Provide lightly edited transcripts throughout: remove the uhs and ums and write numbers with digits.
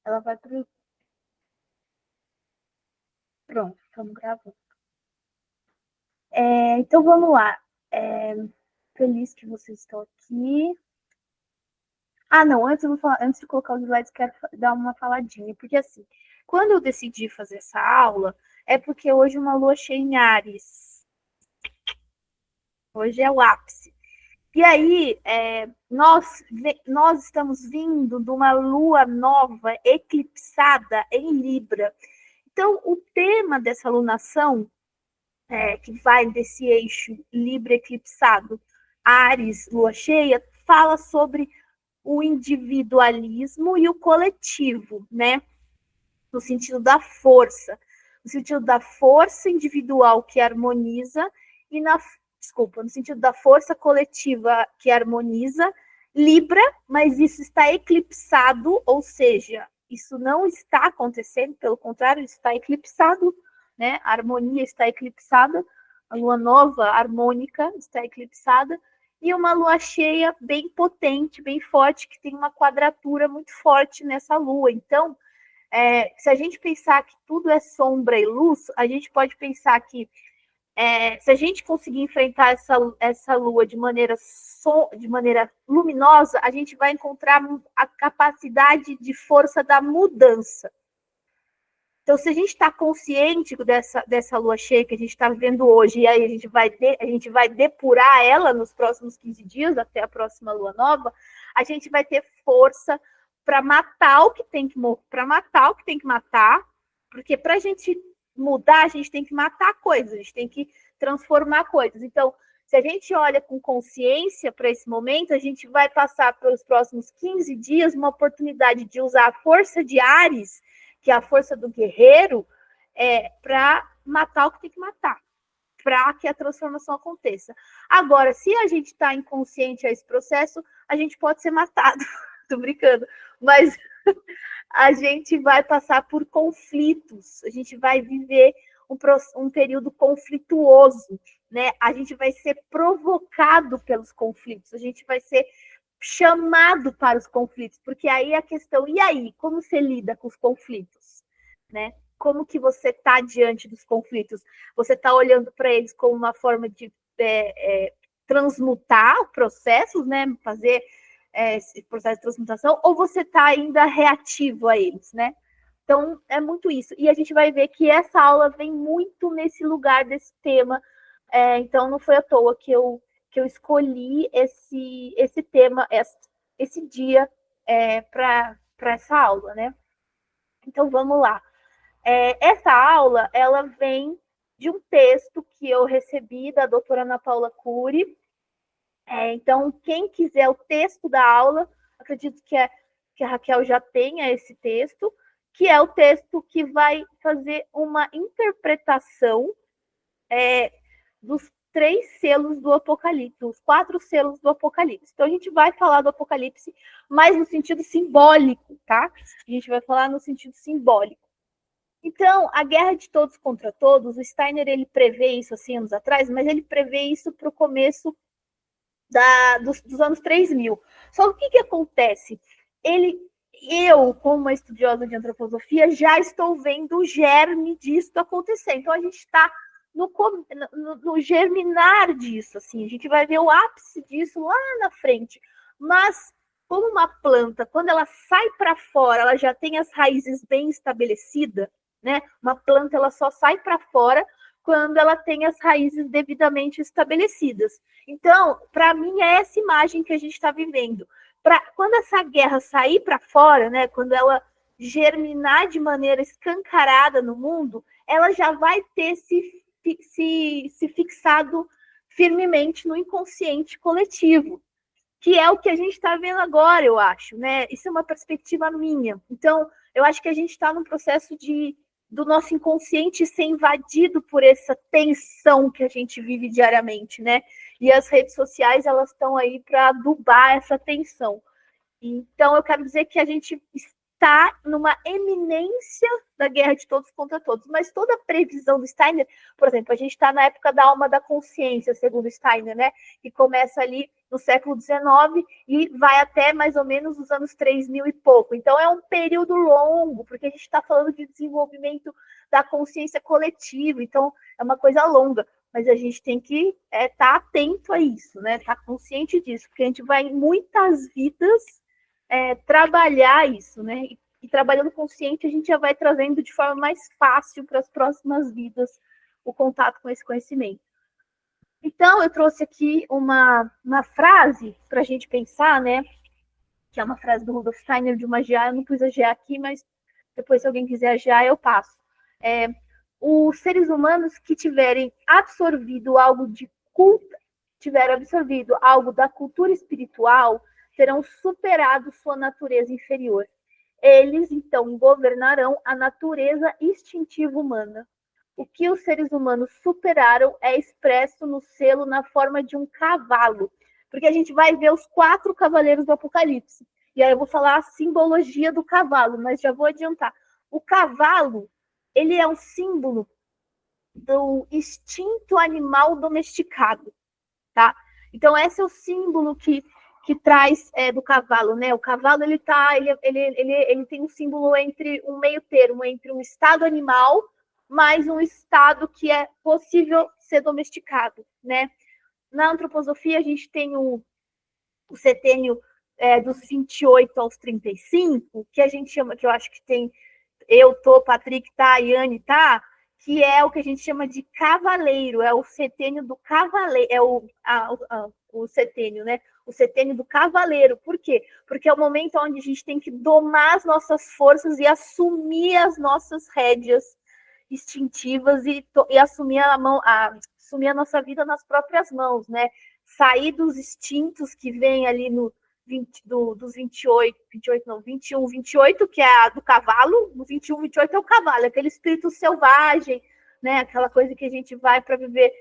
Ela vai pro... Pronto, estamos gravando. Então vamos lá. Feliz que vocês estão aqui. Ah, não, antes de colocar os slides, quero dar uma faladinha, porque assim, quando eu decidi fazer essa aula, é porque hoje é uma lua cheia em Áries. Hoje é o ápice. E aí, nós estamos vindo de uma lua nova eclipsada em Libra. Então, o tema dessa alunação, que vai desse eixo Libra eclipsado, Áries, lua cheia, fala sobre o individualismo e o coletivo, né? No sentido da força. No sentido da força individual que harmoniza e no sentido da força coletiva que harmoniza, Libra, mas isso está eclipsado, ou seja, isso não está acontecendo, pelo contrário, está eclipsado, né? A harmonia está eclipsada, a lua nova harmônica está eclipsada, e uma lua cheia bem potente, bem forte, que tem uma quadratura muito forte nessa lua. Então, se a gente pensar que tudo é sombra e luz, a gente pode pensar que se a gente conseguir enfrentar essa lua de maneira luminosa, a gente vai encontrar a capacidade de força da mudança. Então, se a gente está consciente dessa lua cheia que a gente está vivendo hoje, e aí a gente vai depurar ela nos próximos 15 dias, até a próxima lua nova, a gente vai ter força para matar o que tem que matar, porque para a gente mudar, a gente tem que matar coisas, a gente tem que transformar coisas. Então, se a gente olha com consciência para esse momento, a gente vai passar pelos próximos 15 dias uma oportunidade de usar a força de Áries, que é a força do guerreiro, para matar o que tem que matar, para que a transformação aconteça. Agora, se a gente está inconsciente a esse processo, a gente pode ser matado. Tô brincando, mas a gente vai passar por conflitos, a gente vai viver um período conflituoso, né? A gente vai ser provocado pelos conflitos, a gente vai ser chamado para os conflitos, porque aí a questão, e aí, como você lida com os conflitos, né? Como que você está diante dos conflitos? Você está olhando para eles como uma forma de transmutar processos, né? Fazer esse processo de transmutação, ou você está ainda reativo a eles, né? Então, é muito isso. E a gente vai ver que essa aula vem muito nesse lugar desse tema. Então, não foi à toa que eu escolhi esse tema, esse dia para essa aula, né? Então, vamos lá. Essa aula, ela vem de um texto que eu recebi da doutora Ana Paula Cury. Então, quem quiser o texto da aula, acredito que a Raquel já tenha esse texto, que é o texto que vai fazer uma interpretação dos 3 selos do Apocalipse, os 4 selos do Apocalipse. Então, a gente vai falar do Apocalipse, mas no sentido simbólico, tá? A gente vai falar no sentido simbólico. Então, a guerra de todos contra todos, o Steiner, ele prevê isso há 100 anos atrás, mas ele prevê isso para o começo dos anos 3000. Só que o que acontece? Eu, como uma estudiosa de antroposofia, já estou vendo o germe disso acontecer. Então, a gente está no germinar disso, assim, a gente vai ver o ápice disso lá na frente. Mas, como uma planta, quando ela sai para fora, ela já tem as raízes bem estabelecidas, né? Uma planta, ela só sai para fora quando ela tem as raízes devidamente estabelecidas. Então, para mim, é essa imagem que a gente está vivendo. Quando essa guerra sair para fora, né, quando ela germinar de maneira escancarada no mundo, ela já vai ter se fixado firmemente no inconsciente coletivo, que é o que a gente está vendo agora, eu acho, né? Isso é uma perspectiva minha. Então, eu acho que a gente está num processo do nosso inconsciente ser invadido por essa tensão que a gente vive diariamente, né? E as redes sociais, elas estão aí para adubar essa tensão. Então, eu quero dizer que a gente está numa eminência da guerra de todos contra todos. Mas toda a previsão do Steiner, por exemplo, a gente está na época da alma da consciência, segundo Steiner, né? Que começa ali no século XIX e vai até mais ou menos os anos 3000 e pouco. Então, é um período longo, porque a gente está falando de desenvolvimento da consciência coletiva, então é uma coisa longa, mas a gente tem que estar atento a isso, né? Estar consciente disso, porque a gente vai em muitas vidas trabalhar isso, né? E trabalhando consciente, a gente já vai trazendo de forma mais fácil para as próximas vidas o contato com esse conhecimento. Então, eu trouxe aqui uma frase para a gente pensar, né? Que é uma frase do Rudolf Steiner de uma GA. Eu não pus a GA aqui, mas depois, se alguém quiser a GA, eu passo. Os seres humanos que tiverem absorvido algo de tiveram absorvido algo da cultura espiritual, terão superado sua natureza inferior. Eles, então, governarão a natureza instintiva humana. O que os seres humanos superaram é expresso no selo na forma de um cavalo. Porque a gente vai ver os 4 cavaleiros do Apocalipse. E aí eu vou falar a simbologia do cavalo, mas já vou adiantar. O cavalo, ele é um símbolo do instinto animal domesticado, tá? Então, esse é o símbolo que traz do cavalo, né? O cavalo, ele tem um símbolo entre um meio termo, entre um estado animal mais um estado que é possível ser domesticado, né? Na antroposofia, a gente tem o setênio dos 28 aos 35, que a gente chama, que eu acho que tem Patrick, Yane, que é o que a gente chama de cavaleiro, é o setênio do cavaleiro, é o setênio, né? O setênio do cavaleiro. Por quê? Porque é o momento onde a gente tem que domar as nossas forças e assumir as nossas rédeas instintivas e assumir assumir a nossa vida nas próprias mãos, né? Sair dos instintos que vem ali no dos 28 não, 21, 28, que é a do cavalo, no 21, 28 é o cavalo, aquele espírito selvagem, né? Aquela coisa que a gente vai para viver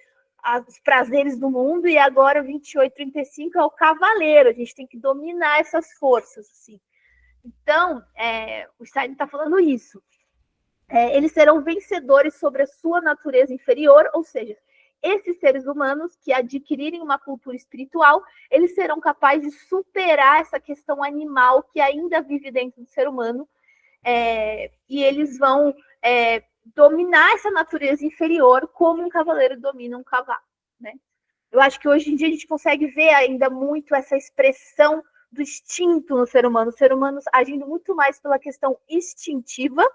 os prazeres do mundo, e agora 28, 35 é o cavaleiro, a gente tem que dominar essas forças, assim. Então, o Stein está falando isso. Eles serão vencedores sobre a sua natureza inferior, ou seja, esses seres humanos que adquirirem uma cultura espiritual, eles serão capazes de superar essa questão animal que ainda vive dentro do ser humano, e eles vão dominar essa natureza inferior como um cavaleiro domina um cavalo, né? Eu acho que hoje em dia a gente consegue ver ainda muito essa expressão do instinto no ser humano, agindo muito mais pela questão instintiva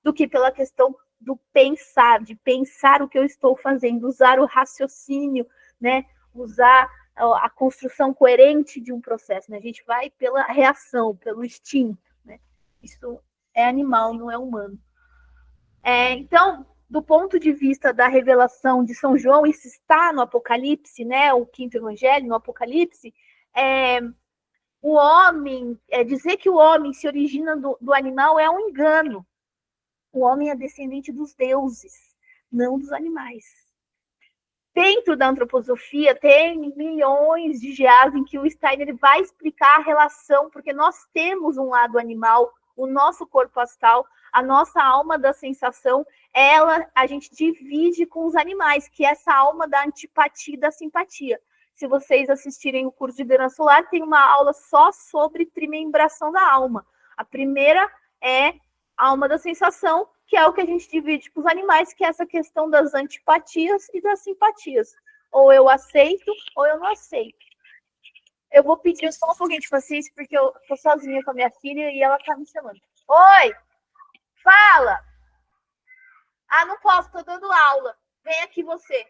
do que pela questão do pensar, de pensar o que eu estou fazendo, usar o raciocínio, né? Usar a construção coerente de um processo, né? A gente vai pela reação, pelo instinto, né? Isso é animal, não é humano. Então, do ponto de vista da revelação de São João, isso está no Apocalipse, né? O quinto evangelho, no Apocalipse, o homem, dizer que o homem se origina do animal é um engano. O homem é descendente dos deuses, não dos animais. Dentro da antroposofia, tem milhões de GAs em que o Steiner vai explicar a relação, porque nós temos um lado animal, o nosso corpo astral, a nossa alma da sensação, a gente divide com os animais, que é essa alma da antipatia e da simpatia. Se vocês assistirem o curso de Liderança Solar, tem uma aula só sobre trimembração da alma. A primeira é a alma da sensação, que é o que a gente divide com os animais, que é essa questão das antipatias e das simpatias. Ou eu aceito, ou eu não aceito. Eu vou pedir só um pouquinho de paciência, porque eu tô sozinha com a minha filha e ela tá me chamando. Oi! Fala! Ah, não posso, tô dando aula. Vem aqui você.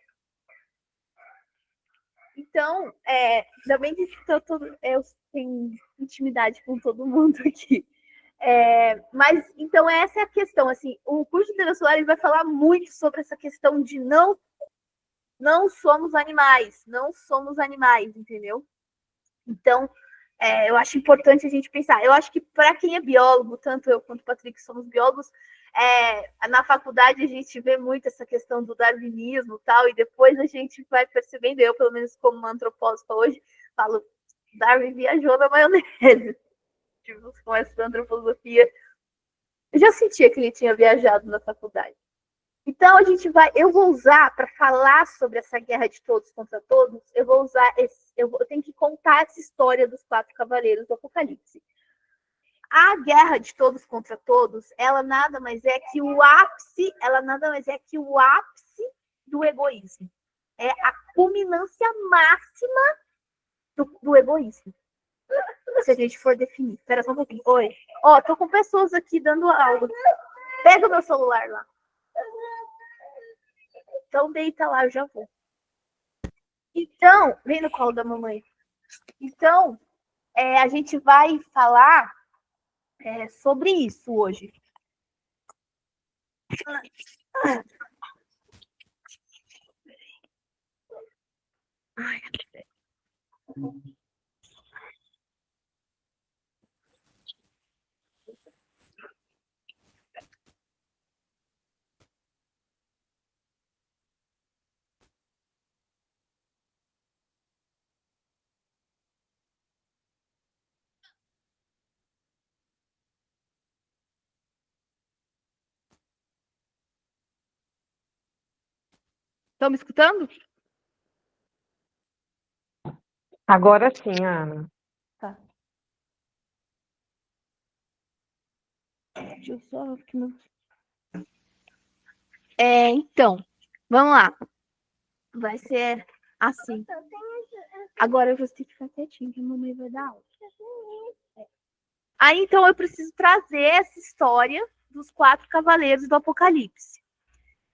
Então, ainda bem que eu tenho intimidade com todo mundo aqui. Mas, então, essa é a questão, assim, o curso de Liderança Solar vai falar muito sobre essa questão de não somos animais, entendeu? Então, eu acho importante a gente pensar. Eu acho que para quem é biólogo, tanto eu quanto o Patrick somos biólogos, na faculdade a gente vê muito essa questão do darwinismo e tal, e depois a gente vai percebendo, eu pelo menos como uma antropóloga hoje, falo, Darwin viajou na maionese. Com essa antropologia, eu já sentia que ele tinha viajado na faculdade. Então, Então, eu vou usar, para falar sobre essa guerra de todos contra todos, eu tenho que contar essa história dos 4 cavaleiros do Apocalipse. A guerra de todos contra todos, ela nada mais é que o ápice do egoísmo. É a culminância máxima do egoísmo. Se a gente for definir. Espera só um pouquinho. Oi. Ó, tô com pessoas aqui dando aula. Pega o meu celular lá. Então deita lá, eu já vou. Então, vem no colo da mamãe. Então, a gente vai falar sobre isso hoje. Ai, estão me escutando? Agora sim, Ana. Tá. Deixa eu só... então, vamos lá. Vai ser assim. Agora eu vou ter que ficar quietinho, que a mamãe vai dar aula. Aí, então, eu preciso trazer essa história dos 4 cavaleiros do Apocalipse.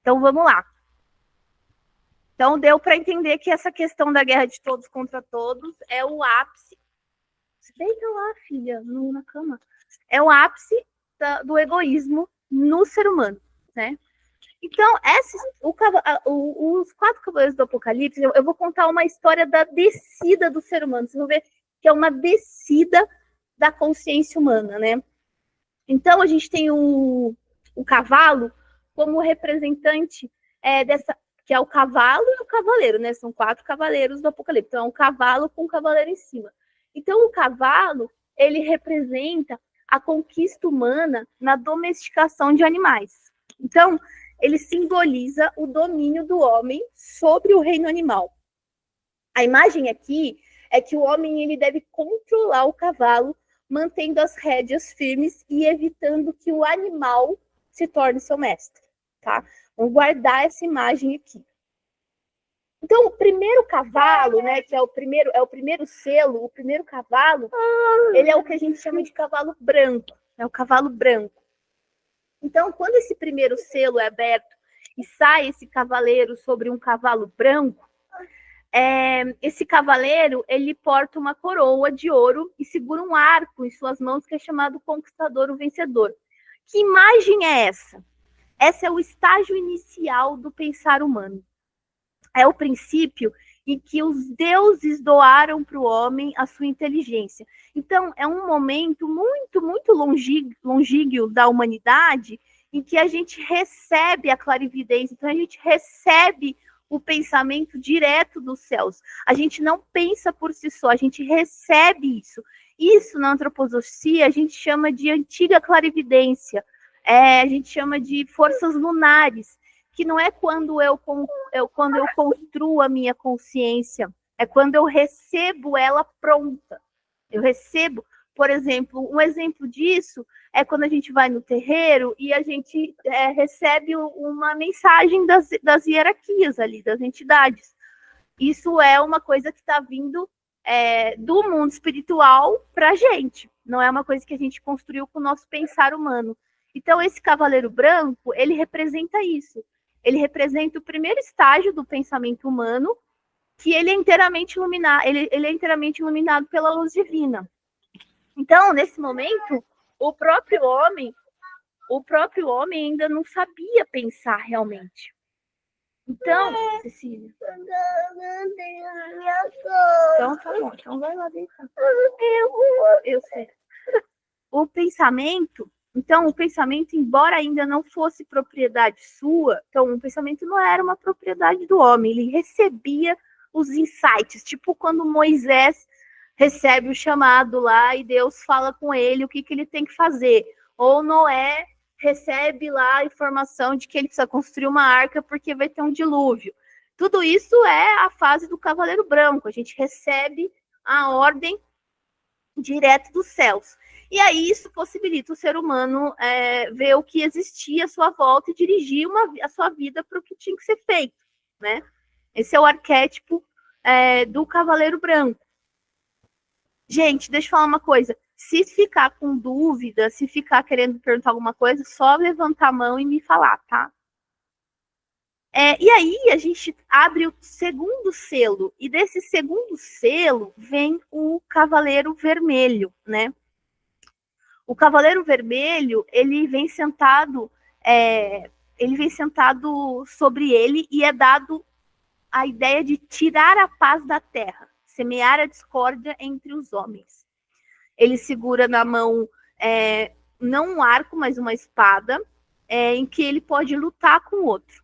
Então, vamos lá. Então, deu para entender que essa questão da guerra de todos contra todos é o ápice. Deita lá, filha, na cama. É o ápice do egoísmo no ser humano, né? Então, os 4 cavaleiros do Apocalipse, eu vou contar uma história da descida do ser humano. Vocês vão ver que é uma descida da consciência humana, né? Então, a gente tem o cavalo como representante dessa, que é o cavalo e o cavaleiro, né? São 4 cavaleiros do Apocalipse. Então, é um cavalo com um cavaleiro em cima. Então, o cavalo, ele representa a conquista humana na domesticação de animais. Então, ele simboliza o domínio do homem sobre o reino animal. A imagem aqui é que o homem ele deve controlar o cavalo, mantendo as rédeas firmes e evitando que o animal se torne seu mestre, tá? Vamos guardar essa imagem aqui. Então, o primeiro cavalo, né, que é o primeiro selo, o primeiro cavalo, ele é o que a gente chama de cavalo branco, é o cavalo branco. Então, quando esse primeiro selo é aberto e sai esse cavaleiro sobre um cavalo branco, esse cavaleiro, ele porta uma coroa de ouro e segura um arco em suas mãos que é chamado Conquistador, o Vencedor. Que imagem é essa? Esse é o estágio inicial do pensar humano. É o princípio em que os deuses doaram para o homem a sua inteligência. Então, é um momento muito, muito longínquo da humanidade em que a gente recebe a clarividência, então a gente recebe o pensamento direto dos céus. A gente não pensa por si só, a gente recebe isso. Isso, na antroposofia, a gente chama de antiga clarividência, a gente chama de forças lunares, que não é quando eu construo a minha consciência, é quando eu recebo ela pronta. Eu recebo, por exemplo, um exemplo disso é quando a gente vai no terreiro e a gente recebe uma mensagem das hierarquias ali, das entidades. Isso é uma coisa que está vindo do mundo espiritual para a gente, não é uma coisa que a gente construiu com o nosso pensar humano. Então, esse cavaleiro branco, ele representa isso. Ele representa o primeiro estágio do pensamento humano, que ele é inteiramente iluminado, ele é inteiramente iluminado pela luz divina. Então, nesse momento, o próprio homem ainda não sabia pensar realmente. Então, Cecília. Então, tá bom. Então, vai lá deitar. Eu sei. O pensamento, embora ainda não fosse propriedade sua, então o pensamento não era uma propriedade do homem, ele recebia os insights, tipo quando Moisés recebe o chamado lá e Deus fala com ele o que ele tem que fazer, ou Noé recebe lá a informação de que ele precisa construir uma arca porque vai ter um dilúvio. Tudo isso é a fase do Cavaleiro Branco. A gente recebe a ordem direto dos céus. E aí isso possibilita o ser humano ver o que existia à sua volta e dirigir a sua vida para o que tinha que ser feito, né? Esse é o arquétipo do Cavaleiro Branco. Gente, deixa eu falar uma coisa. Se ficar com dúvida, se ficar querendo perguntar alguma coisa, só levantar a mão e me falar, tá? E aí a gente abre o segundo selo, e desse segundo selo vem o Cavaleiro Vermelho, né? O Cavaleiro Vermelho, ele vem sentado sobre ele e é dado a ideia de tirar a paz da terra, semear a discórdia entre os homens. Ele segura na mão não um arco, mas uma espada, em que ele pode lutar com o outro.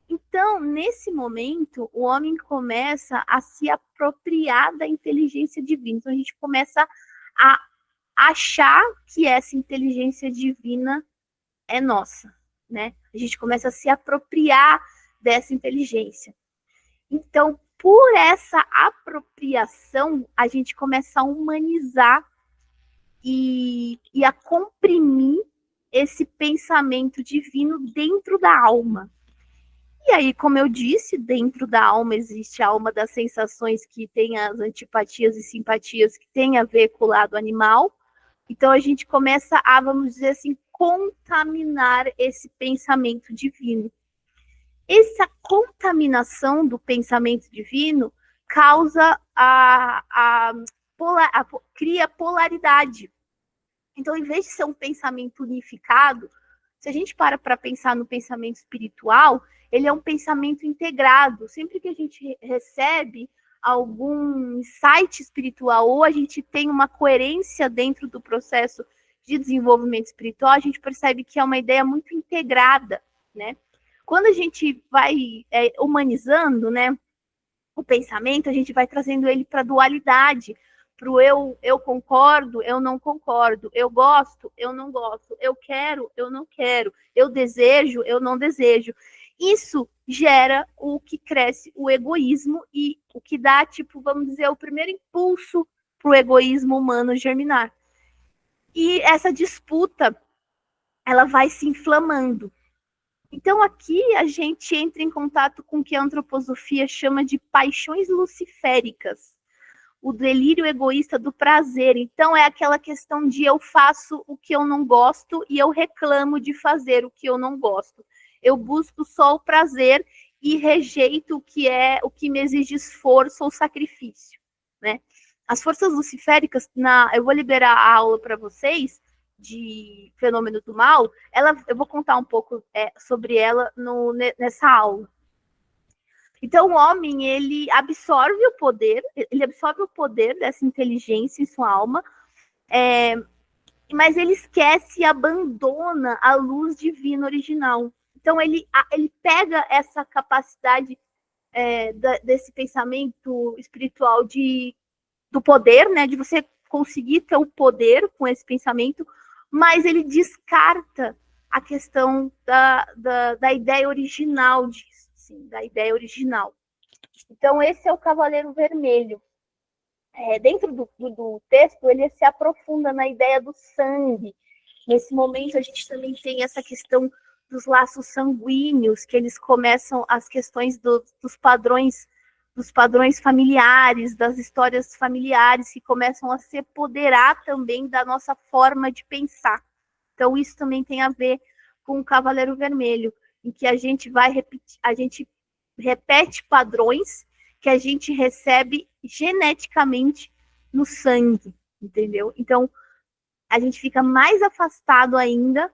Então, nesse momento, o homem começa a se apropriar da inteligência divina. Então, a gente começa a achar que essa inteligência divina é nossa, né? A gente começa a se apropriar dessa inteligência. Então, por essa apropriação, a gente começa a humanizar e a comprimir esse pensamento divino dentro da alma. E aí, como eu disse, dentro da alma existe a alma das sensações, que tem as antipatias e simpatias que tem a ver com o lado animal. Então a gente começa a, vamos dizer assim, contaminar esse pensamento divino. Essa contaminação do pensamento divino causa cria polaridade. Então, em vez de ser um pensamento unificado, se a gente para pensar no pensamento espiritual, ele é um pensamento integrado. Sempre que a gente recebe algum insight espiritual ou a gente tem uma coerência dentro do processo de desenvolvimento espiritual, a gente percebe que é uma ideia muito integrada, né? Quando a gente vai humanizando, né, o pensamento, a gente vai trazendo ele para a dualidade, para o eu concordo, eu não concordo, eu gosto, eu não gosto, eu quero, eu não quero, eu desejo, eu não desejo. Isso gera o que cresce o egoísmo e o que dá, vamos dizer, o primeiro impulso para o egoísmo humano germinar. E essa disputa, ela vai se inflamando. Então aqui a gente entra em contato com o que a antroposofia chama de paixões luciféricas, o delírio egoísta do prazer. Então é aquela questão de eu faço o que eu não gosto e eu reclamo de fazer o que eu não gosto. Eu busco só o prazer e rejeito o que me exige esforço ou sacrifício, né? As forças luciféricas, eu vou liberar a aula para vocês de Fenômeno do Mal, eu vou contar um pouco sobre ela nessa aula. Então, o homem, ele absorve o poder dessa inteligência em sua alma, mas ele esquece e abandona a luz divina original. Então, ele pega essa capacidade desse pensamento espiritual do poder, né, de você conseguir ter o poder com esse pensamento, mas ele descarta a questão da ideia original disso, sim, da ideia original. Então, esse é o Cavaleiro Vermelho. Dentro do texto, ele se aprofunda na ideia do sangue. Nesse momento, a gente também tem essa questão dos laços sanguíneos, que eles começam as questões dos padrões familiares, das histórias familiares, que começam a se apoderar também da nossa forma de pensar. Então, isso também tem a ver com o Cavaleiro Vermelho, em que a gente repete padrões que a gente recebe geneticamente no sangue, entendeu? Então, a gente fica mais afastado ainda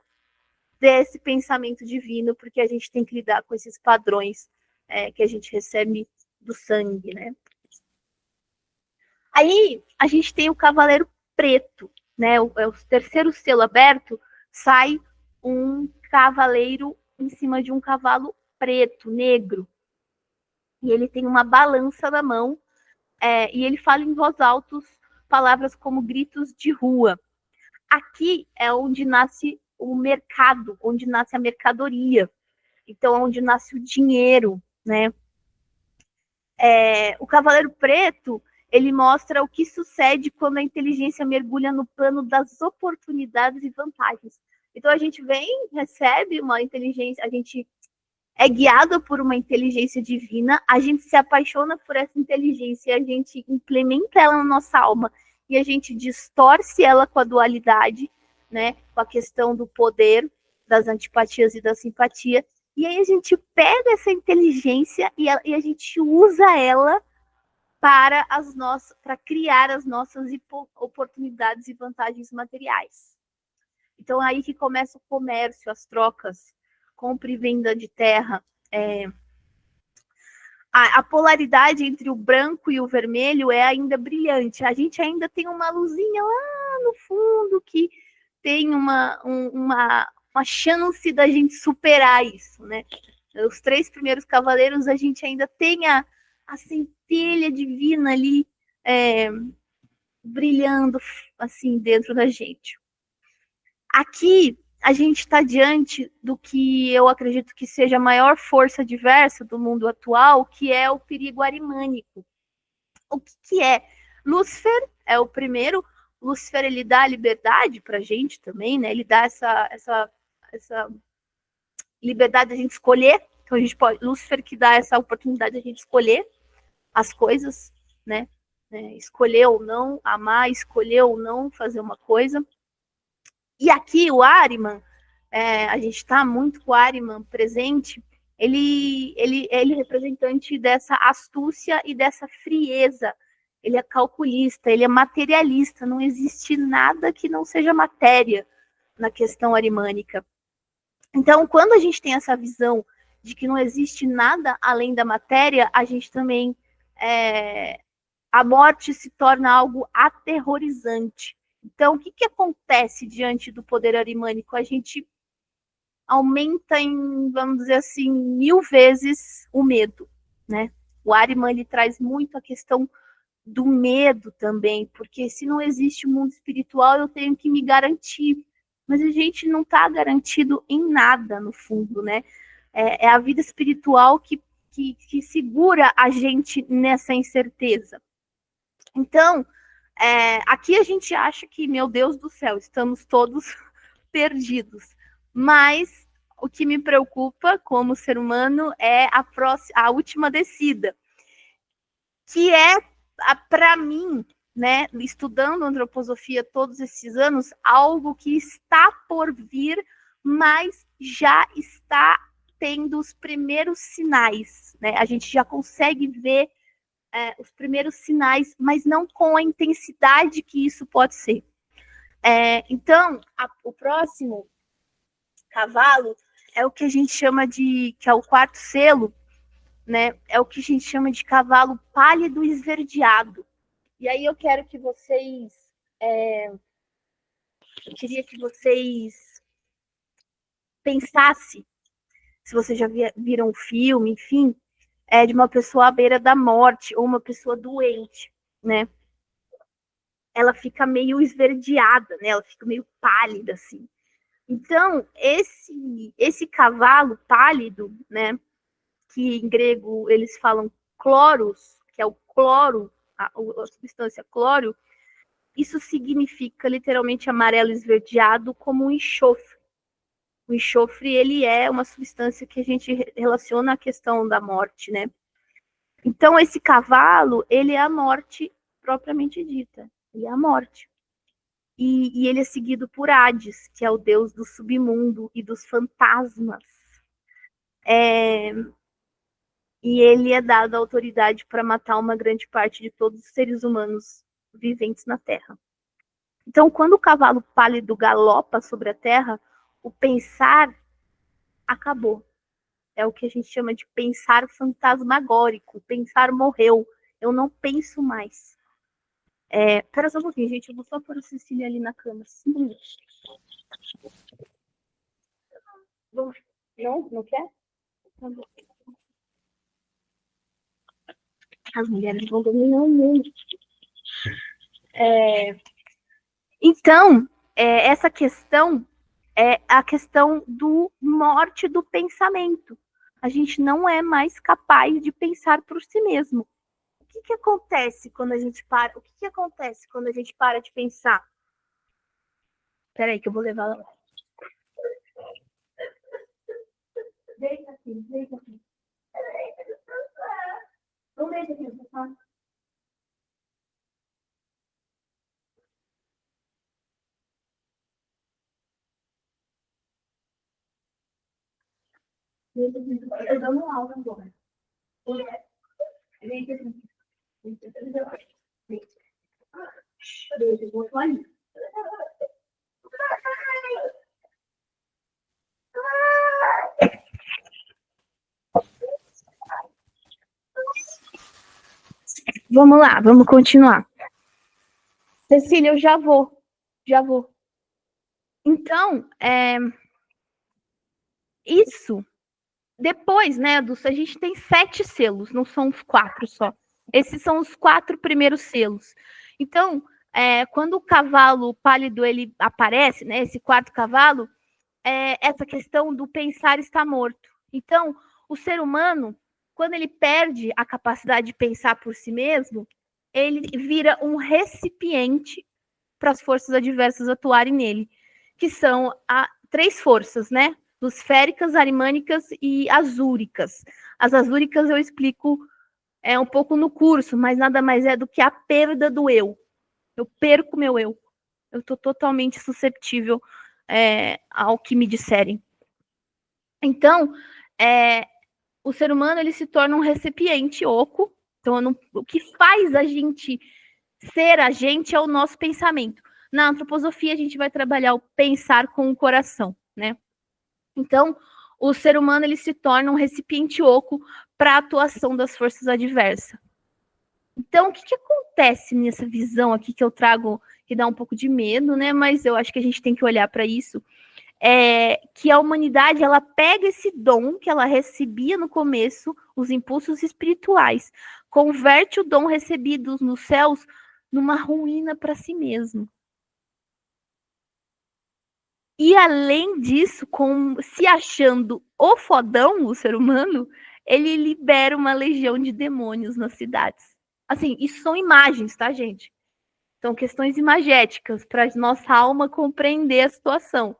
desse pensamento divino, porque a gente tem que lidar com esses padrões que a gente recebe do sangue, né? Aí a gente tem o Cavaleiro Preto, né? O terceiro selo aberto, sai um cavaleiro em cima de um cavalo preto, negro, e ele tem uma balança na mão, e ele fala em voz alta palavras como gritos de rua. Aqui é onde nasce o mercado, onde nasce a mercadoria. Então, onde nasce o dinheiro, né? O Cavaleiro Preto, ele mostra o que sucede quando a inteligência mergulha no plano das oportunidades e vantagens. Então, a gente recebe uma inteligência, a gente é guiado por uma inteligência divina, a gente se apaixona por essa inteligência, a gente implementa ela na nossa alma e a gente distorce ela com a dualidade, né, com a questão do poder, das antipatias e da simpatia, e aí a gente pega essa inteligência e a gente usa ela para criar as nossas oportunidades e vantagens materiais. Então, aí que começa o comércio, as trocas, compra e venda de terra. A polaridade entre o branco e o vermelho é ainda brilhante. A gente ainda tem uma luzinha lá no fundo que tem uma chance da gente superar isso, né? Os 3 primeiros cavaleiros, a gente ainda tem a centelha divina ali brilhando assim dentro da gente. Aqui a gente está diante do que eu acredito que seja a maior força diversa do mundo atual, que é o perigo arimânico. O que é? Lúcifer é o primeiro. Lúcifer, ele dá a liberdade para a gente também, né? Ele dá essa liberdade de a gente escolher. Então, a gente pode... Lúcifer que dá essa oportunidade de a gente escolher as coisas, né? Escolher ou não amar, escolher ou não fazer uma coisa. E aqui o Ahriman, a gente está muito com o Ahriman presente, ele é representante dessa astúcia e dessa frieza. Ele é calculista, ele é materialista, não existe nada que não seja matéria na questão arimânica. Então, quando a gente tem essa visão de que não existe nada além da matéria, a gente também... a morte se torna algo aterrorizante. Então, o que acontece diante do poder arimânico? A gente aumenta em, vamos dizer assim, 1000 vezes o medo, né? O Ahriman, ele traz muito a questão do medo também, porque se não existe mundo espiritual, eu tenho que me garantir. Mas a gente não está garantido em nada, no fundo, né? É a vida espiritual que segura a gente nessa incerteza. Então, aqui a gente acha que, meu Deus do céu, estamos todos perdidos. Mas o que me preocupa como ser humano é a última descida, que é, para mim, né, estudando antroposofia todos esses anos, algo que está por vir, mas já está tendo os primeiros sinais, né? A gente já consegue ver os primeiros sinais, mas não com a intensidade que isso pode ser. Então, o próximo cavalo é o que a gente chama de, que é o 4º selo, né? É o que a gente chama de cavalo pálido esverdeado. E aí eu quero que vocês, eu queria que vocês pensassem, se vocês já viram o filme, enfim, de uma pessoa à beira da morte ou uma pessoa doente, né? Ela fica meio esverdeada, né? Ela fica meio pálida, assim. Então, esse cavalo pálido, né? Que em grego eles falam cloros, que é o cloro, a substância cloro, isso significa literalmente amarelo esverdeado como um enxofre. O enxofre, ele é uma substância que a gente relaciona à questão da morte, né? Então, esse cavalo, ele é a morte propriamente dita. Ele é a morte. E ele é seguido por Hades, que é o deus do submundo e dos fantasmas. E ele é dado a autoridade para matar uma grande parte de todos os seres humanos viventes na Terra. Então, quando o cavalo pálido galopa sobre a Terra, o pensar acabou. É o que a gente chama de pensar fantasmagórico. Pensar morreu. Eu não penso mais. Pera só um pouquinho, gente. Eu vou só pôr a Cecília ali na cama. 5 minutos. Não quer? Tá bom. As mulheres vão dominar o mundo. Então, essa questão é a questão do morte do pensamento. A gente não é mais capaz de pensar por si mesmo. O que acontece quando a gente para? O que acontece quando a gente para de pensar? Peraí, que eu vou levar ela. Deita aqui, deita aqui. Não deita aqui, tá? Eu dou uma aula agora. Deita aqui. Deita aqui. Deita, eu vou ali. Vamos lá, vamos continuar. Cecília, eu já vou. Então, isso, depois, né, a gente tem 7 selos, não são os 4 só. Esses são os 4 primeiros selos. Então, quando o cavalo pálido ele aparece, né, esse quarto cavalo, essa questão do pensar está morto. Então, o ser humano, quando ele perde a capacidade de pensar por si mesmo, ele vira um recipiente para as forças adversas atuarem nele, que são 3 forças, né? Lusféricas, arimânicas e azúricas. As azúricas eu explico um pouco no curso, mas nada mais é do que a perda do eu. Eu perco meu eu. Eu estou totalmente susceptível ao que me disserem. Então, o ser humano ele se torna um recipiente oco. Então, o que faz a gente ser a gente é o nosso pensamento. Na antroposofia, a gente vai trabalhar o pensar com o coração, né? Então, o ser humano ele se torna um recipiente oco para a atuação das forças adversas. Então, o que acontece nessa visão aqui que eu trago, que dá um pouco de medo, né? Mas eu acho que a gente tem que olhar para isso. Que a humanidade ela pega esse dom que ela recebia no começo, os impulsos espirituais, converte o dom recebido nos céus numa ruína para si mesmo. E além disso, se achando o fodão, o ser humano, ele libera uma legião de demônios nas cidades. Assim, isso são imagens, tá, gente? São questões imagéticas para nossa alma compreender a situação.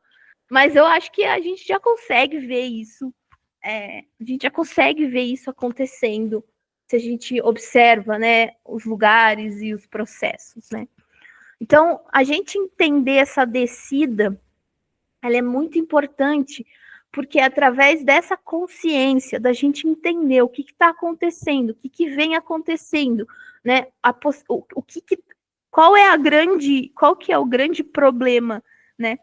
Mas eu acho que a gente já consegue ver isso. A gente já consegue ver isso acontecendo se a gente observa, né, os lugares e os processos, né? Então, a gente entender essa descida, ela é muito importante, porque é através dessa consciência, da gente entender o que está acontecendo, o que vem acontecendo, né? Qual que é o grande problema, né?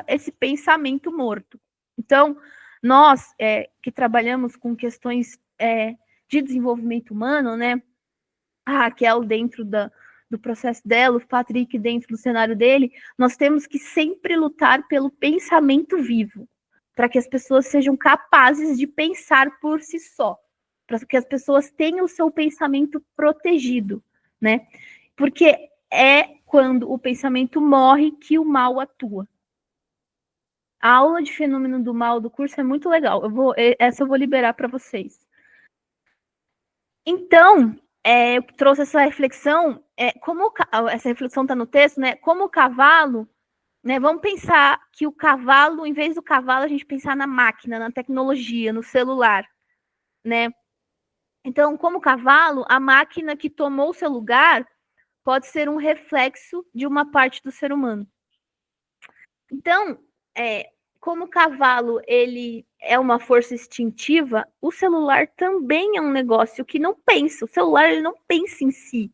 Esse pensamento morto. Então, nós que trabalhamos com questões de desenvolvimento humano, né? A Raquel dentro do processo dela, o Patrick dentro do cenário dele, nós temos que sempre lutar pelo pensamento vivo, para que as pessoas sejam capazes de pensar por si só, para que as pessoas tenham o seu pensamento protegido, né? Porque é quando o pensamento morre que o mal atua. A aula de fenômeno do mal do curso é muito legal. Essa eu vou liberar para vocês. Então, eu trouxe essa reflexão, essa reflexão está no texto, né? Como o cavalo, né? Vamos pensar que o cavalo, em vez do cavalo, a gente pensar na máquina, na tecnologia, no celular, né? Então, como cavalo, a máquina que tomou o seu lugar pode ser um reflexo de uma parte do ser humano. Então, como o cavalo ele é uma força instintiva, o celular também é um negócio que não pensa. O celular ele não pensa em si.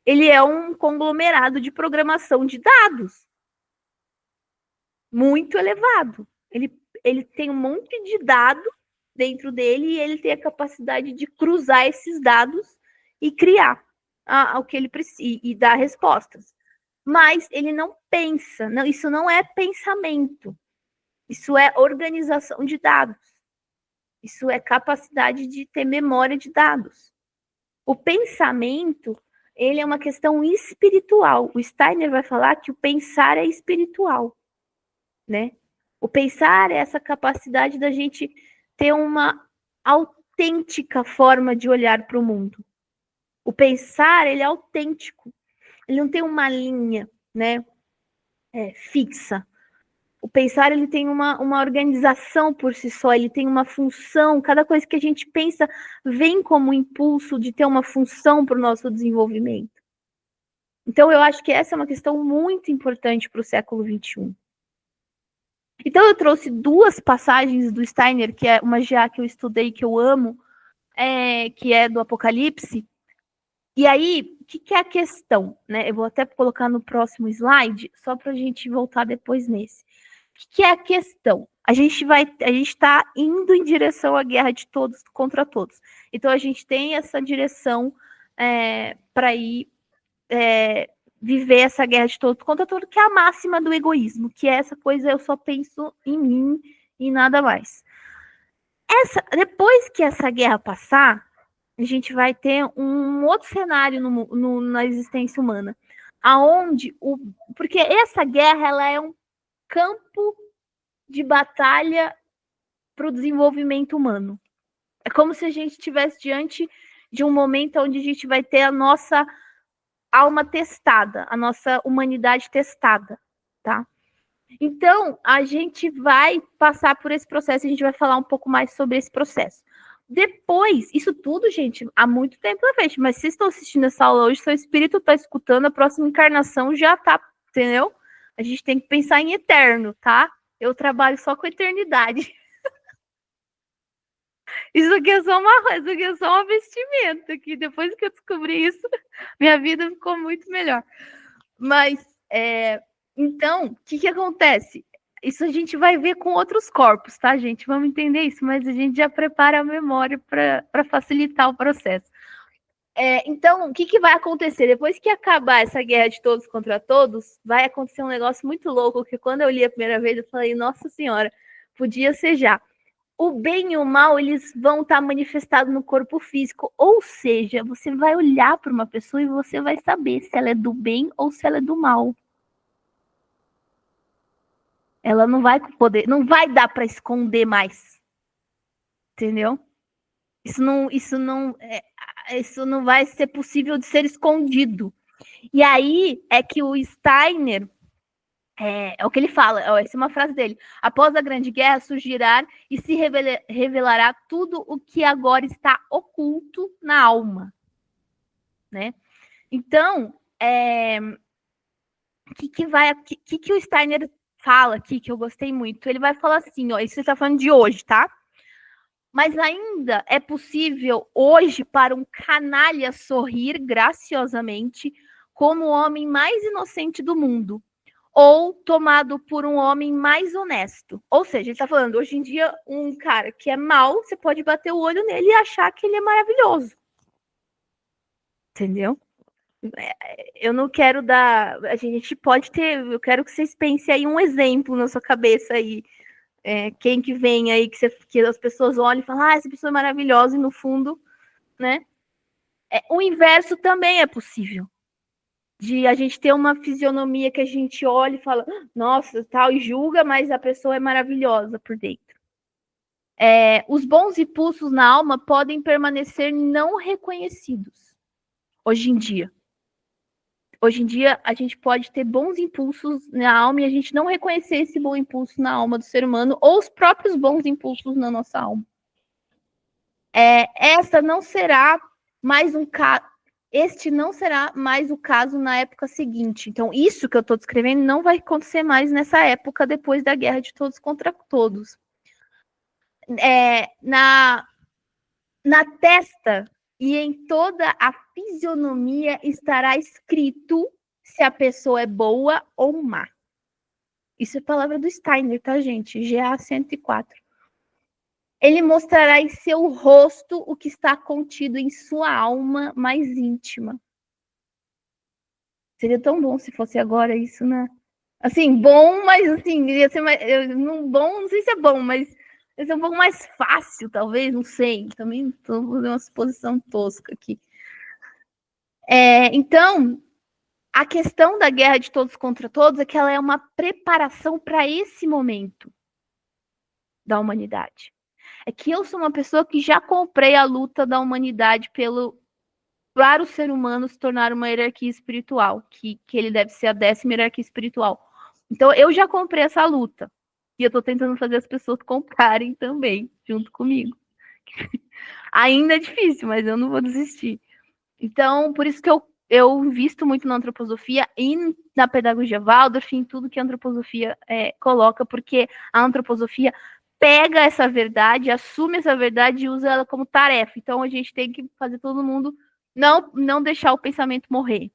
Ele é um conglomerado de programação de dados muito elevado. Ele tem um monte de dados dentro dele e ele tem a capacidade de cruzar esses dados e criar o que ele precisa e dar respostas. Mas ele não pensa. Não, isso não é pensamento. Isso é organização de dados. Isso é capacidade de ter memória de dados. O pensamento, ele é uma questão espiritual. O Steiner vai falar que o pensar é espiritual, né? O pensar é essa capacidade da gente ter uma autêntica forma de olhar para o mundo. O pensar, ele é autêntico. Ele não tem uma linha, né, fixa. O pensar, ele tem uma organização por si só, ele tem uma função. Cada coisa que a gente pensa vem como um impulso de ter uma função para o nosso desenvolvimento. Então, eu acho que essa é uma questão muito importante para o século XXI. Então, eu trouxe 2 passagens do Steiner, que é uma GA que eu estudei, que eu amo, que é do Apocalipse. E aí, o que é a questão? Né? Eu vou até colocar no próximo slide, só para a gente voltar depois nesse. O que é a questão? A gente está indo em direção à guerra de todos contra todos. Então, a gente tem essa direção para ir viver essa guerra de todos contra todos, que é a máxima do egoísmo, que é essa coisa, eu só penso em mim e nada mais. Depois que essa guerra passar, a gente vai ter um outro cenário na existência humana, aonde porque essa guerra, ela é um campo de batalha para o desenvolvimento humano. É como se a gente estivesse diante de um momento onde a gente vai ter a nossa alma testada, a nossa humanidade testada, tá? Então, a gente vai passar por esse processo, a gente vai falar um pouco mais sobre esse processo. Depois, isso tudo, gente, há muito tempo na frente, mas se vocês estão assistindo essa aula hoje, seu espírito está escutando, a próxima encarnação já tá, entendeu? A gente tem que pensar em eterno, tá? Eu trabalho só com eternidade. Isso aqui é só uma vestimenta, que depois que eu descobri isso, minha vida ficou muito melhor. Mas, então, o que acontece? Isso a gente vai ver com outros corpos, tá, gente? Vamos entender isso, mas a gente já prepara a memória para facilitar o processo. Então, o que vai acontecer? Depois que acabar essa guerra de todos contra todos, vai acontecer um negócio muito louco, que quando eu li a primeira vez, eu falei, nossa senhora, podia ser já. O bem e o mal, eles vão estar manifestados no corpo físico, ou seja, você vai olhar para uma pessoa e você vai saber se ela é do bem ou se ela é do mal. Ela não vai poder, não vai dar para esconder mais, entendeu? Isso não vai ser possível de ser escondido. E aí é que o Steiner é o que ele fala, essa é uma frase dele. Após a Grande Guerra surgirá e se revelará tudo o que agora está oculto na alma, né? Então, o que o Steiner fala aqui, que eu gostei muito? Ele vai falar assim, ó, isso você está falando de hoje, tá? Mas ainda é possível hoje para um canalha sorrir graciosamente como o homem mais inocente do mundo, ou tomado por um homem mais honesto. Ou seja, ele está falando, hoje em dia, um cara que é mau, você pode bater o olho nele e achar que ele é maravilhoso. Entendeu? Eu não quero dar... A gente pode ter... Eu quero que vocês pensem aí um exemplo na sua cabeça aí. Quem que vem aí que as pessoas olham e falam, essa pessoa é maravilhosa, e no fundo, né? O inverso também é possível. De a gente ter uma fisionomia que a gente olha e fala, nossa, tal, e julga, mas a pessoa é maravilhosa por dentro. Os bons impulsos na alma podem permanecer não reconhecidos hoje em dia. Hoje em dia, a gente pode ter bons impulsos na alma e a gente não reconhecer esse bom impulso na alma do ser humano ou os próprios bons impulsos na nossa alma. Essa não será mais um caso. Este não será mais o caso na época seguinte. Então, isso que eu estou descrevendo não vai acontecer mais nessa época, depois da guerra de todos contra todos. Na testa e em toda a fisionomia estará escrito se a pessoa é boa ou má. Isso é palavra do Steiner, tá, gente? GA 104. Ele mostrará em seu rosto o que está contido em sua alma mais íntima. Seria tão bom se fosse agora isso, né? Assim, bom, mas assim, ia ser mais, bom, não sei se é bom, mas ia ser um pouco mais fácil, talvez, não sei. Também estou fazendo uma suposição tosca aqui. Então, a questão da guerra de todos contra todos é que ela é uma preparação para esse momento. da humanidade. É que eu sou uma pessoa que já comprei a luta da humanidade para o ser humano se tornar uma hierarquia espiritual, que ele deve ser a 10ª hierarquia espiritual. Então, eu já comprei essa luta. E eu estou tentando fazer as pessoas comprarem também, junto comigo. Ainda é difícil, mas eu não vou desistir. Então, por isso que eu invisto muito na antroposofia e na pedagogia Waldorf, em tudo que a antroposofia coloca, porque a antroposofia pega essa verdade, assume essa verdade e usa ela como tarefa. Então, a gente tem que fazer todo mundo não deixar o pensamento morrer.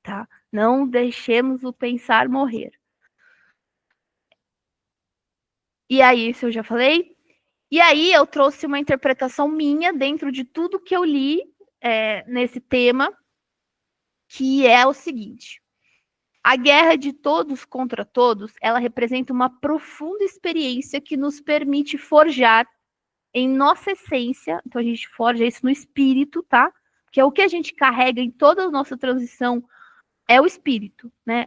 Tá? Não deixemos o pensar morrer. E aí, isso eu já falei. E aí, eu trouxe uma interpretação minha dentro de tudo que eu li nesse tema, que é o seguinte: a guerra de todos contra todos, ela representa uma profunda experiência que nos permite forjar em nossa essência, então a gente forja isso no espírito, tá? Que é o que a gente carrega em toda a nossa transição, é o espírito, né?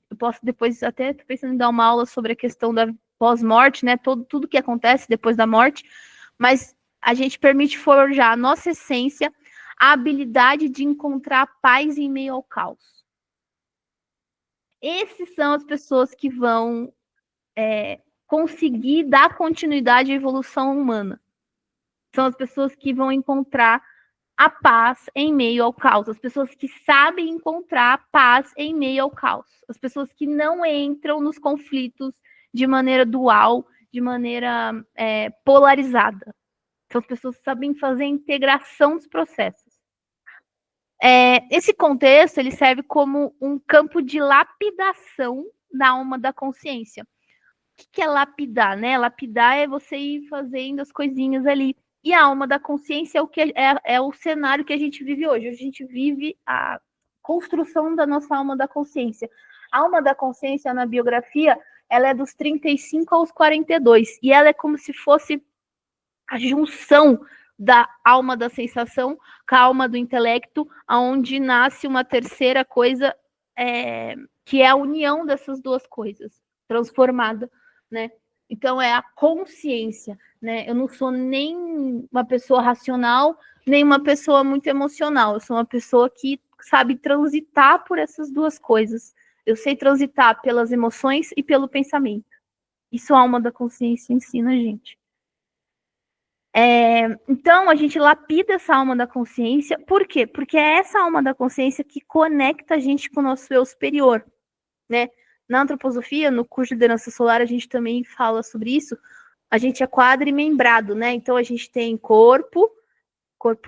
Eu posso depois até tô pensando em dar uma aula sobre a questão da pós-morte, né? Tudo que acontece depois da morte, mas a gente permite forjar a nossa essência, a habilidade de encontrar paz em meio ao caos. Esses são as pessoas que vão conseguir dar continuidade à evolução humana. São as pessoas que vão encontrar a paz em meio ao caos. As pessoas que sabem encontrar paz em meio ao caos. As pessoas que não entram nos conflitos de maneira dual, de maneira polarizada. São as pessoas que sabem fazer a integração dos processos. Esse contexto ele serve como um campo de lapidação da alma da consciência. O que é lapidar, né? Lapidar é você ir fazendo as coisinhas ali. E a alma da consciência é o cenário que a gente vive hoje. Hoje a gente vive a construção da nossa alma da consciência. A alma da consciência, na biografia, ela é dos 35 aos 42. E ela é como se fosse a junção da alma da sensação com a alma do intelecto, onde nasce uma terceira coisa, que é a união dessas duas coisas, transformada, né? Então, é a consciência, né? Eu não sou nem uma pessoa racional, nem uma pessoa muito emocional. Eu sou uma pessoa que sabe transitar por essas duas coisas. Eu sei transitar pelas emoções e pelo pensamento. Isso a alma da consciência ensina a gente. Então, a gente lapida essa alma da consciência. Por quê? Porque é essa alma da consciência que conecta a gente com o nosso eu superior, né? Na antroposofia, no curso de liderança solar, a gente também fala sobre isso. A gente é quadrimembrado, né? Então, a gente tem corpo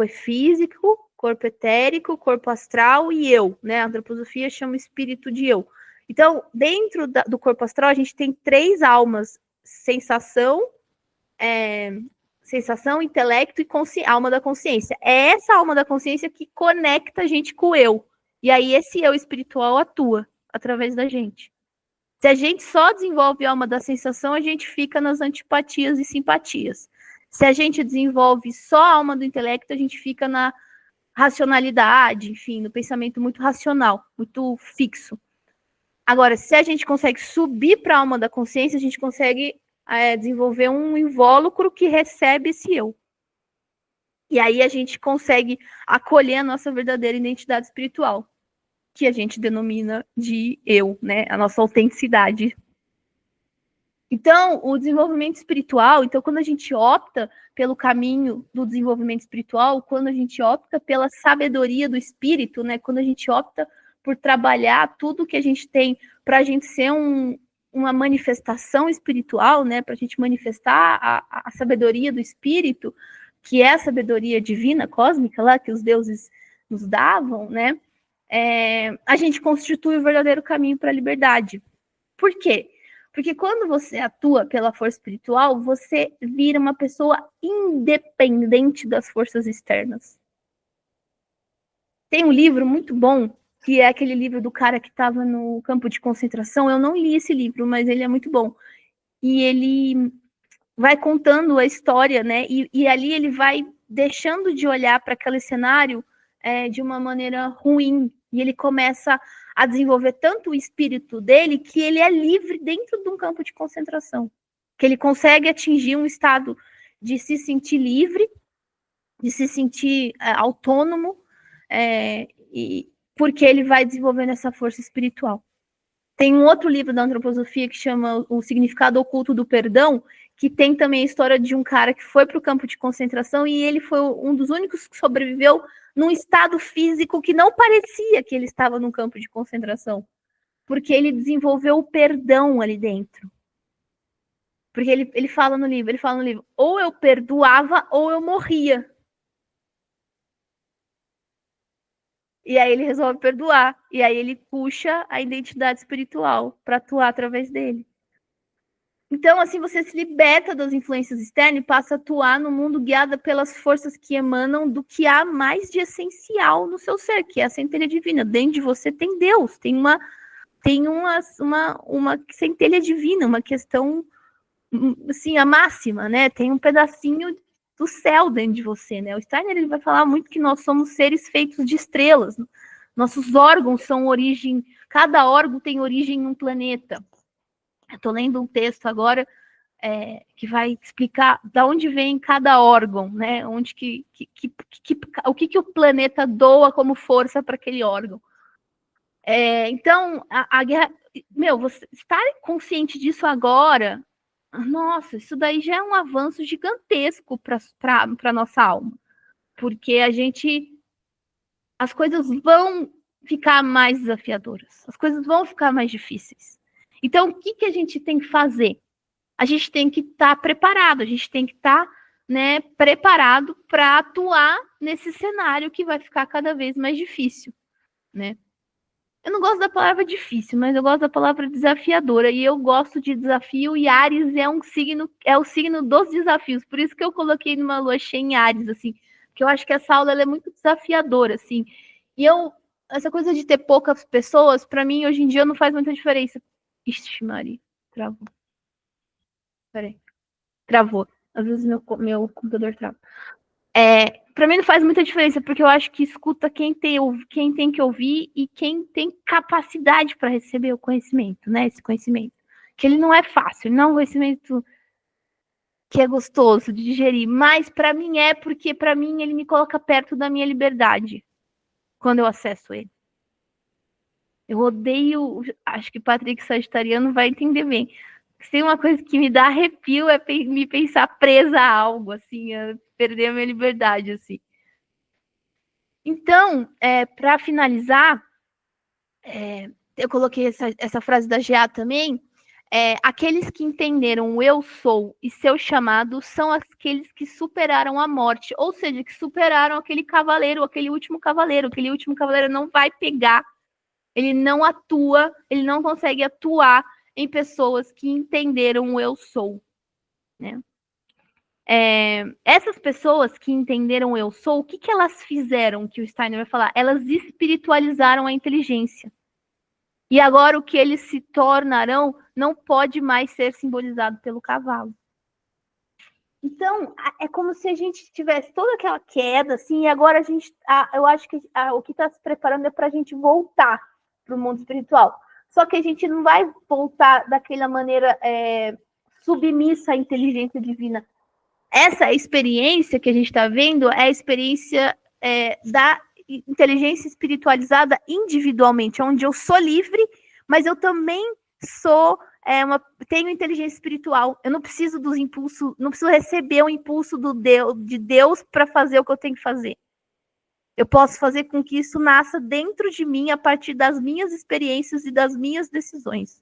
é físico, corpo etérico, corpo astral e eu, né? A antroposofia chama espírito de eu. Então, dentro do corpo astral, a gente tem 3 almas: sensação, intelecto e alma da consciência. É essa alma da consciência que conecta a gente com o eu. E aí esse eu espiritual atua através da gente. Se a gente só desenvolve a alma da sensação, a gente fica nas antipatias e simpatias. Se a gente desenvolve só a alma do intelecto, a gente fica na racionalidade, enfim, no pensamento muito racional, muito fixo. Agora, se a gente consegue subir para a alma da consciência, a gente consegue desenvolver um invólucro que recebe esse eu. E aí a gente consegue acolher a nossa verdadeira identidade espiritual, que a gente denomina de eu, né? A nossa autenticidade. Então, o desenvolvimento espiritual, quando a gente opta pelo caminho do desenvolvimento espiritual, quando a gente opta pela sabedoria do espírito, né? Quando a gente opta por trabalhar tudo que a gente tem para a gente ser uma manifestação espiritual, né? Para a gente manifestar a sabedoria do espírito, que é a sabedoria divina, cósmica, lá que os deuses nos davam, né? A gente constitui o verdadeiro caminho para a liberdade. Por quê? Porque quando você atua pela força espiritual, você vira uma pessoa independente das forças externas. Tem um livro muito bom, que é aquele livro do cara que estava no campo de concentração. Eu não li esse livro, mas ele é muito bom. E ele vai contando a história, né? E ali ele vai deixando de olhar para aquele cenário de uma maneira ruim. E ele começa a desenvolver tanto o espírito dele que ele é livre dentro de um campo de concentração. que ele consegue atingir um estado de se sentir livre, de se sentir autônomo, e porque ele vai desenvolvendo essa força espiritual. Tem um outro livro da antroposofia que chama O Significado Oculto do Perdão, que tem também a história de um cara que foi para o campo de concentração e ele foi um dos únicos que sobreviveu num estado físico que não parecia que ele estava num campo de concentração, porque ele desenvolveu o perdão ali dentro. Porque ele fala no livro, ou eu perdoava ou eu morria. E aí ele resolve perdoar. E aí ele puxa a identidade espiritual para atuar através dele. Então, assim, você se liberta das influências externas e passa a atuar no mundo guiada pelas forças que emanam do que há mais de essencial no seu ser, que é a centelha divina. Dentro de você tem Deus, tem uma centelha divina, uma questão, assim, a máxima, né? Tem um pedacinho do céu dentro de você, né? O Steiner, ele vai falar muito que nós somos seres feitos de estrelas. Nossos órgãos são origem... Cada órgão tem origem em um planeta. Estou lendo um texto agora que vai explicar de onde vem cada órgão, né? Onde o que o planeta doa como força para aquele órgão. Então, a guerra... você estar consciente disso agora, nossa, isso daí já é um avanço gigantesco para a nossa alma. Porque as coisas vão ficar mais desafiadoras. As coisas vão ficar mais difíceis. Então, o que a gente tem que fazer? A gente tem que estar preparado, a gente tem que estar, né, preparado para atuar nesse cenário que vai ficar cada vez mais difícil, né? Eu não gosto da palavra difícil, mas eu gosto da palavra desafiadora, e eu gosto de desafio, e Áries é o signo dos desafios, por isso que eu coloquei numa lua cheia em Áries, assim, porque eu acho que essa aula ela é muito desafiadora, assim, e essa coisa de ter poucas pessoas, para mim, hoje em dia, não faz muita diferença. Ixi, Maria, travou. Peraí. Travou. Às vezes meu computador trava. Para mim não faz muita diferença, porque eu acho que escuta quem tem que ouvir e quem tem capacidade para receber o conhecimento, né? Esse conhecimento. Que ele não é fácil, não é um conhecimento que é gostoso de digerir, mas para mim porque para mim ele me coloca perto da minha liberdade quando eu acesso ele. Eu odeio, acho que Patrick Sagitariano vai entender bem. Se tem uma coisa que me dá arrepio é me pensar presa a algo, assim, a perder a minha liberdade, assim. Então, para finalizar, eu coloquei essa frase da GA também. Aqueles que entenderam o eu sou e seu chamado são aqueles que superaram a morte, ou seja, que superaram aquele último cavaleiro. Aquele último cavaleiro não vai pegar, ele não atua, ele não consegue atuar em pessoas que entenderam o eu sou, né? Essas pessoas que entenderam o eu sou, o que elas fizeram, que o Steiner vai falar? Elas espiritualizaram a inteligência. E agora o que eles se tornarão não pode mais ser simbolizado pelo cavalo. Então, é como se a gente tivesse toda aquela queda, assim, e agora eu acho que o que está se preparando é para a gente voltar para o mundo espiritual. Só que a gente não vai voltar daquela maneira submissa à inteligência divina. Essa experiência que a gente está vendo é a experiência da inteligência espiritualizada individualmente, onde eu sou livre, mas eu também tenho inteligência espiritual. Eu não preciso dos impulsos, não preciso receber o impulso de Deus para fazer o que eu tenho que fazer. Eu posso fazer com que isso nasça dentro de mim a partir das minhas experiências e das minhas decisões.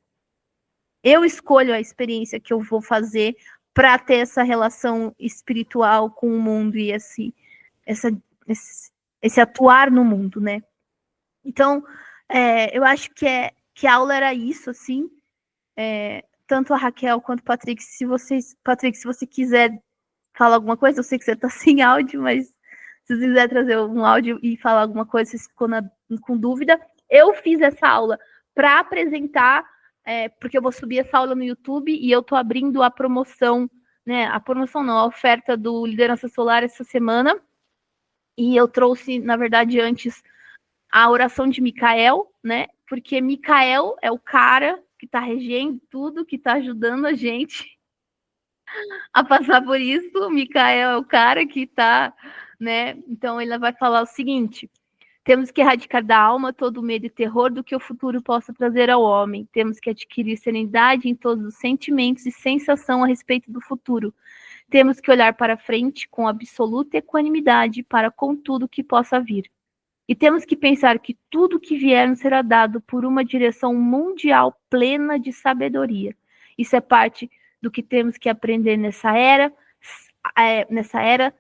Eu escolho a experiência que eu vou fazer para ter essa relação espiritual com o mundo e esse atuar no mundo, né? Então, eu acho que a aula era isso, assim. Tanto a Raquel quanto o Patrick, se você quiser falar alguma coisa, eu sei que você está sem áudio, mas se você quiser trazer um áudio e falar alguma coisa, você ficou com dúvida. Eu fiz essa aula para apresentar, porque eu vou subir essa aula no YouTube e eu estou abrindo a promoção, né? A promoção não, a oferta do Liderança Solar essa semana. E eu trouxe, na verdade, antes a oração de Micael, né? Porque Micael é o cara que está regendo tudo, que está ajudando a gente a passar por isso. O Mikael é o cara que está, né? Então ele vai falar o seguinte: temos que erradicar da alma todo o medo e terror do que o futuro possa trazer ao homem. Temos que adquirir serenidade em todos os sentimentos e sensação a respeito do futuro. Temos que olhar para frente com absoluta equanimidade para com tudo que possa vir. E temos que pensar que tudo que vier nos será dado por uma direção mundial plena de sabedoria. Isso é parte do que temos que aprender nessa era,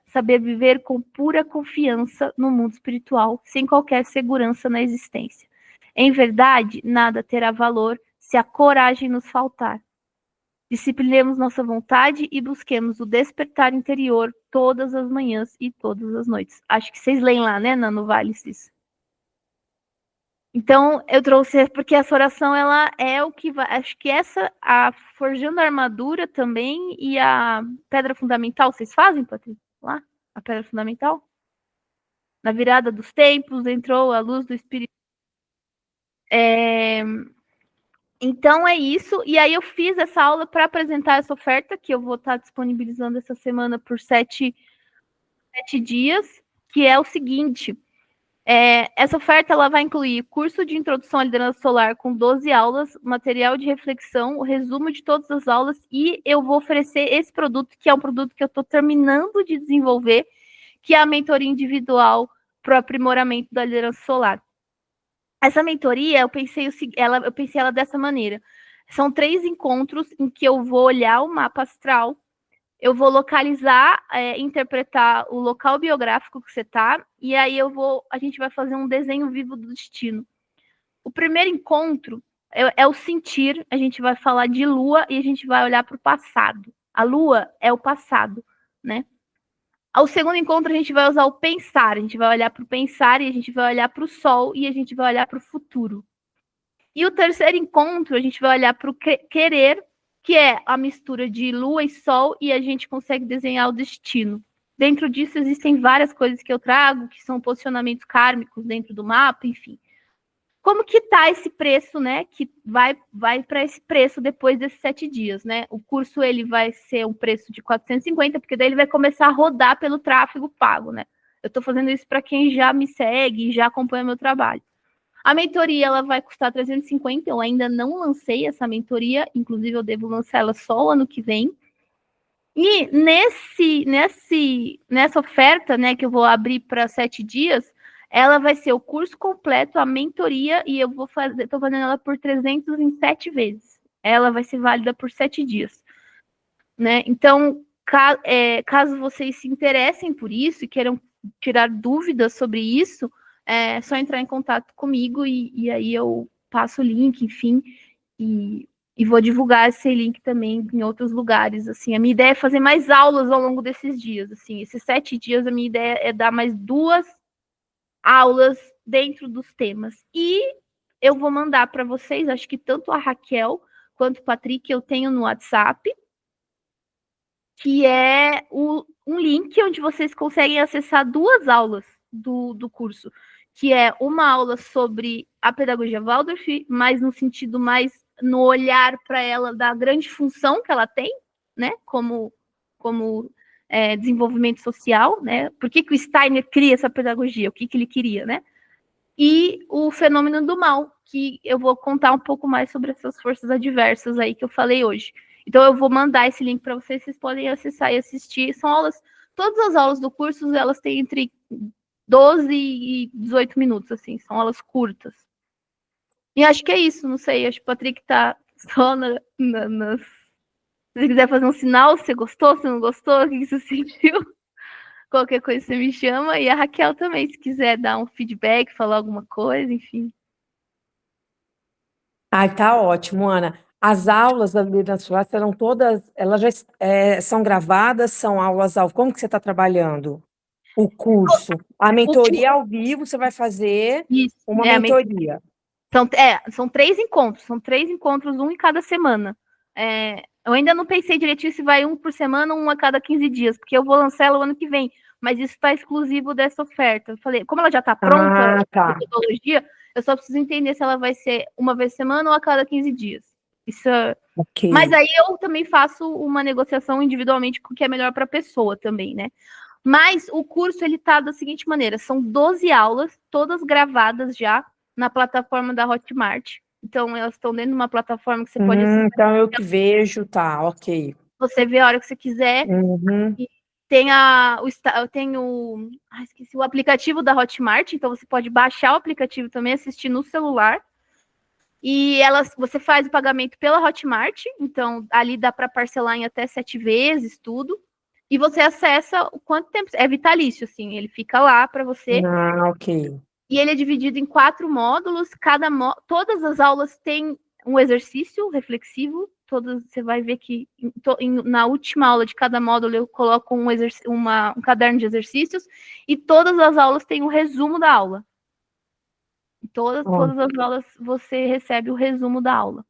saber viver com pura confiança no mundo espiritual, sem qualquer segurança na existência. Em verdade, nada terá valor se a coragem nos faltar. Disciplinemos nossa vontade e busquemos o despertar interior todas as manhãs e todas as noites. Acho que vocês leem lá, né, no Vales, isso. Então, eu trouxe, porque essa oração, ela é o que vai, acho que a Forjando a Armadura também, e a Pedra Fundamental, vocês fazem, Patrícia? Lá, a Pedra Fundamental? Na virada dos tempos, entrou a luz do Espírito. Então é isso, e aí eu fiz essa aula para apresentar essa oferta, que eu vou estar disponibilizando essa semana por 7 dias, que é o seguinte: essa oferta ela vai incluir curso de introdução à liderança solar com 12 aulas, material de reflexão, o resumo de todas as aulas, e eu vou oferecer esse produto, que é um produto que eu estou terminando de desenvolver, que é a mentoria individual para o aprimoramento da liderança solar. Essa mentoria, eu pensei ela dessa maneira. São 3 encontros em que eu vou olhar o mapa astral, eu vou localizar, interpretar o local biográfico que você está, e aí a gente vai fazer um desenho vivo do destino. O primeiro encontro é o sentir, a gente vai falar de lua e a gente vai olhar para o passado. A lua é o passado, né? Ao segundo encontro, a gente vai usar o pensar, a gente vai olhar para o pensar e a gente vai olhar para o sol e a gente vai olhar para o futuro. E o terceiro encontro, a gente vai olhar para o querer, que é a mistura de lua e sol, e a gente consegue desenhar o destino. Dentro disso existem várias coisas que eu trago, que são posicionamentos kármicos dentro do mapa, enfim. Como que tá esse preço, né? Que vai para esse preço depois desses 7 dias, né? O curso ele vai ser um preço de 450, porque daí ele vai começar a rodar pelo tráfego pago, né? Eu estou fazendo isso para quem já me segue e já acompanha meu trabalho. A mentoria ela vai custar 350, eu ainda não lancei essa mentoria, inclusive eu devo lançar ela só o ano que vem. E nessa oferta, né, que eu vou abrir para 7 dias, ela vai ser o curso completo, a mentoria, e eu estou fazendo ela por 307 vezes. Ela vai ser válida por 7 dias. Né? Então, caso vocês se interessem por isso e queiram tirar dúvidas sobre isso, é só entrar em contato comigo e aí eu passo o link, enfim, e vou divulgar esse link também em outros lugares. Assim, a minha ideia é fazer mais aulas ao longo desses dias. Assim, esses 7 dias, a minha ideia é dar mais 2 aulas dentro dos temas. E eu vou mandar para vocês, acho que tanto a Raquel quanto o Patrick eu tenho no WhatsApp, que é um link onde vocês conseguem acessar 2 aulas do curso, que é uma aula sobre a pedagogia Waldorf, mas no sentido mais no olhar para ela da grande função que ela tem, né, como desenvolvimento social, né, por que o Steiner cria essa pedagogia, o que ele queria, né, e o fenômeno do mal, que eu vou contar um pouco mais sobre essas forças adversas aí que eu falei hoje. Então eu vou mandar esse link para vocês podem acessar e assistir. São aulas, todas as aulas do curso, elas têm entre 12 e 18 minutos, assim, são aulas curtas. E acho que é isso, não sei, acho que o Patrick tá só nas... Se você quiser fazer um sinal, se você gostou, se não gostou, o que você sentiu, qualquer coisa você me chama. E a Raquel também, se quiser dar um feedback, falar alguma coisa, enfim. Ai, tá ótimo, Ana. As aulas da liderança solar serão todas, elas já são gravadas, são aulas ao... Como que você está trabalhando? O curso. A mentoria ao vivo, você vai fazer Isso, uma mentoria. São 3 encontros, um em cada semana. Eu ainda não pensei direitinho se vai um por semana ou um a cada 15 dias, porque eu vou lançar ela o ano que vem, mas isso está exclusivo dessa oferta. Eu falei, como ela já está pronta, a metodologia, eu só preciso entender se ela vai ser uma vez por semana ou a cada 15 dias. Isso Mas Ok. aí eu também faço uma negociação individualmente com o que é melhor para a pessoa também, né? Mas o curso ele tá da seguinte maneira, são 12 aulas, todas gravadas já na plataforma da Hotmart. Então elas estão dentro de uma plataforma que você pode acessar, Então eu que vejo, tá, ok. você vê a hora que você quiser. Uhum. E tem tem esqueci, o aplicativo da Hotmart, então você pode baixar o aplicativo também, assistir no celular. E você faz o pagamento pela Hotmart, então ali dá para parcelar em até 7 vezes, tudo. E você acessa o quanto tempo. É vitalício, assim, ele fica lá para você. Ah, ok. E ele é dividido em 4 módulos. Todas as aulas têm um exercício reflexivo. Você vai ver que na última aula de cada módulo eu coloco um caderno de exercícios. E todas as aulas têm um resumo da aula. Ó, Todas as aulas você recebe o resumo da aula.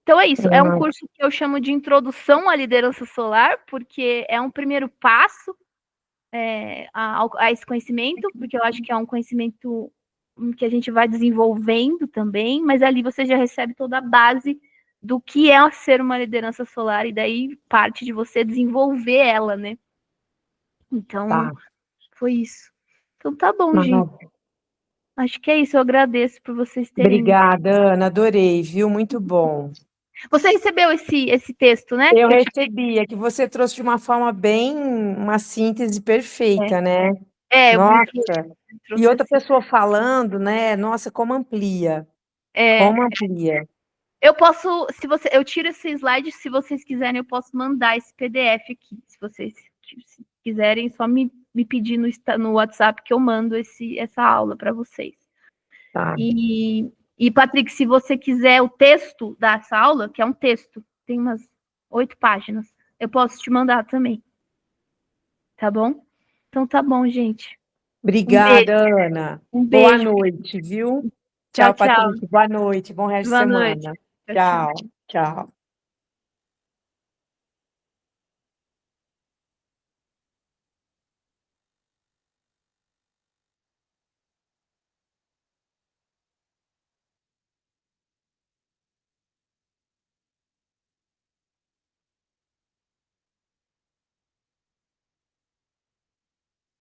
Então é isso, é um ah, curso que eu chamo de introdução à liderança solar, porque é um primeiro passo a esse conhecimento, porque eu acho que é um conhecimento que a gente vai desenvolvendo também, mas ali você já recebe toda a base do que é ser uma liderança solar, e daí parte de você desenvolver ela, né? Então, tá. foi isso. Então tá bom, gente. Maravilha. Acho que é isso. Eu agradeço por vocês terem. Obrigada, Ana, adorei, viu? Muito bom. Você recebeu esse texto, né? Eu Que eu te... recebi, é que você trouxe de uma forma bem, uma síntese perfeita, né? Eu brinquei, Nossa. E trouxe outra assim. pessoa falando, né? Nossa, como amplia. É, Como amplia. eu posso, se você, eu tiro esse slide, se vocês quiserem, eu posso mandar esse PDF aqui. Se vocês quiserem, só me pedir no WhatsApp que eu mando essa aula para vocês. Tá. E, Patrick, se você quiser o texto dessa aula, que é um texto, tem umas 8 páginas, eu posso te mandar também. Tá bom? Então tá bom, gente. Um beijo. Obrigada, Ana. Um Boa beijo. noite, viu? Tchau, Tchau, tchau. Patrícia. Boa noite, bom resto de Boa noite. semana. Tchau, tchau. Tchau, tchau.